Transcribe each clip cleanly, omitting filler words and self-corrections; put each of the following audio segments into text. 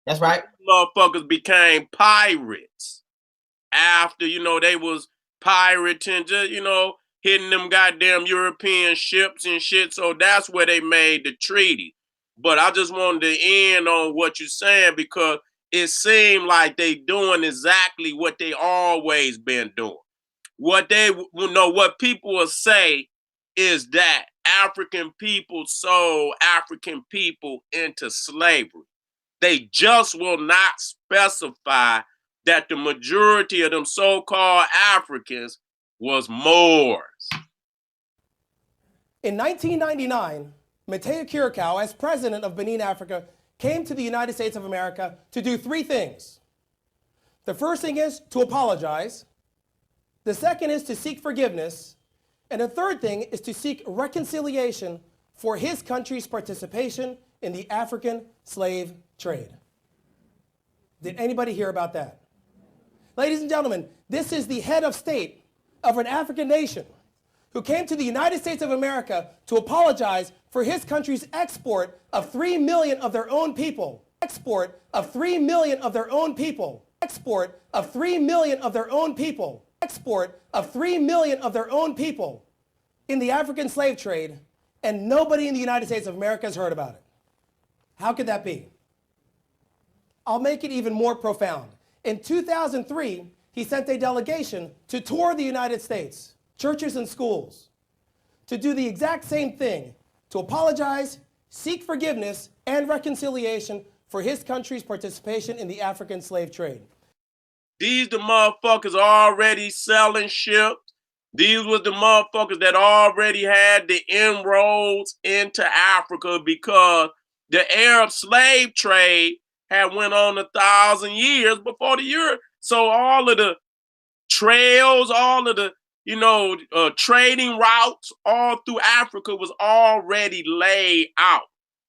That's right. Motherfuckers became pirates after, they was pirating, just, hitting them goddamn European ships and shit. So that's where they made the treaty. But I just wanted to end on what you're saying because it seemed like they doing exactly what they always been doing. What people will say is that African people sold African people into slavery. They just will not specify that the majority of them so-called Africans was Moors. In 1999, Mateo Curacao, as president of Benin, Africa, came to the United States of America to do three things. The first thing is to apologize. The second is to seek forgiveness. And the third thing is to seek reconciliation for his country's participation in the African slave trade. Did anybody hear about that? Ladies and gentlemen, this is the head of state of an African nation who came to the United States of America to apologize for his country's export of 3 million of their own people. Export of 3 million of their own people. Export of 3 million of their own people. Export of 3 million of their own people in the African slave trade, and nobody in the United States of America has heard about it. How could that be? I'll make it even more profound. In 2003, he sent a delegation to tour the United States, churches and schools, to do the exact same thing, to apologize, seek forgiveness, and reconciliation for his country's participation in the African slave trade. These the motherfuckers already selling ships. These was the motherfuckers that already had the inroads into Africa because the Arab slave trade had went on 1,000 years before the Europe. So all of the trails, all of the trading routes all through Africa was already laid out.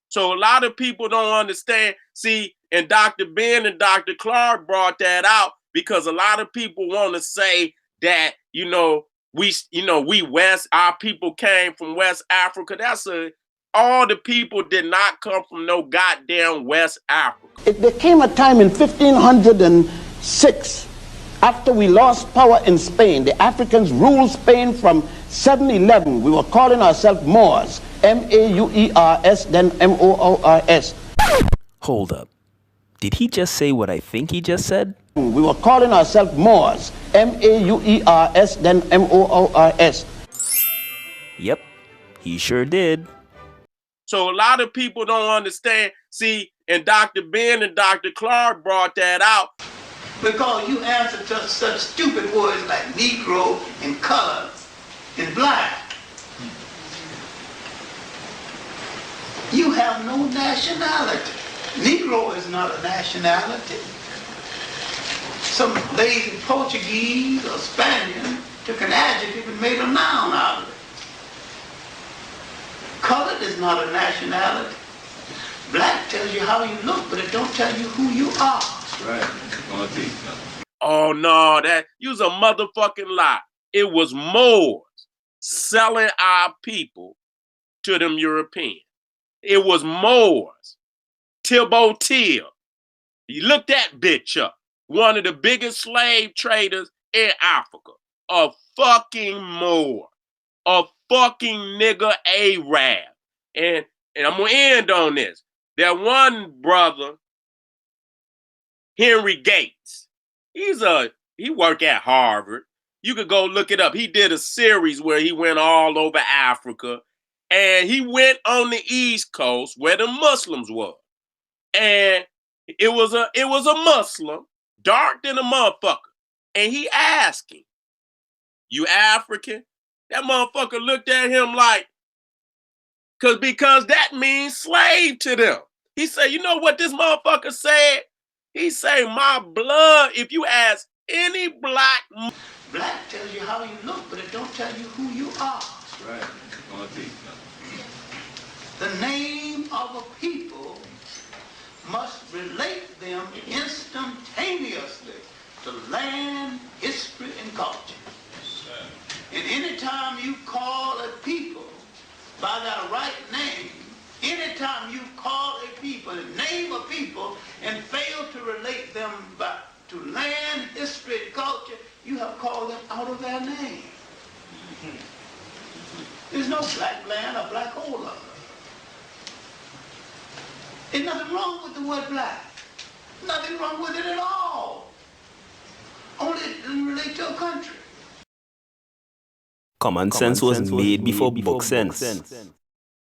So a lot of people don't understand. See, and Dr. Ben and Dr. Clark brought that out because a lot of people want to say that, our people came from West Africa. All the people did not come from no goddamn West Africa. There came a time in 1506, after we lost power in Spain, the Africans ruled Spain from 711. We were calling ourselves Moors, M-A-U-E-R-S, then M-O-O-R-S. Hold up. Did he just say what I think he just said? We were calling ourselves Moors, M-A-U-E-R-S, then M-O-O-R-S. Yep, he sure did. So a lot of people don't understand. See, and Dr. Ben and Dr. Clark brought that out. Because you answer to such stupid words like Negro and color and black. You have no nationality. Negro is not a nationality. Some lazy Portuguese or Spaniard took an adjective and made a noun out of it. Colored is not a nationality. Black tells you how you look, but it don't tell you who you are. Right. Oh no, that was a motherfucking lie. It was Moors selling our people to them Europeans. It was Moors. Thibaut Till. You look that bitch up. One of the biggest slave traders in Africa. A fucking Moor. A fucking nigga Arab. And I'm gonna end on this. That one brother, Henry Gates. He worked at Harvard. You could go look it up. He did a series where he went all over Africa, and he went on the East Coast where the Muslims were. And it was a Muslim, dark than a motherfucker. And he asked him, "You African?" That motherfucker looked at him like, because that means slave to them. He said, you know what this motherfucker said? He say, my blood, if you ask any black tells you how you look, but it don't tell you who you are. Right. The name of a people must relate them instantaneously to land, history, and culture. And anytime you call a people by their right name, Anytime you call a people, name a people, and fail to relate them back to land, history, and culture, you have called them out of their name. There's no black land or black hole. There's nothing wrong with the word black. Nothing wrong with it at all. Only it doesn't relate to a country. Common sense was made before book sense.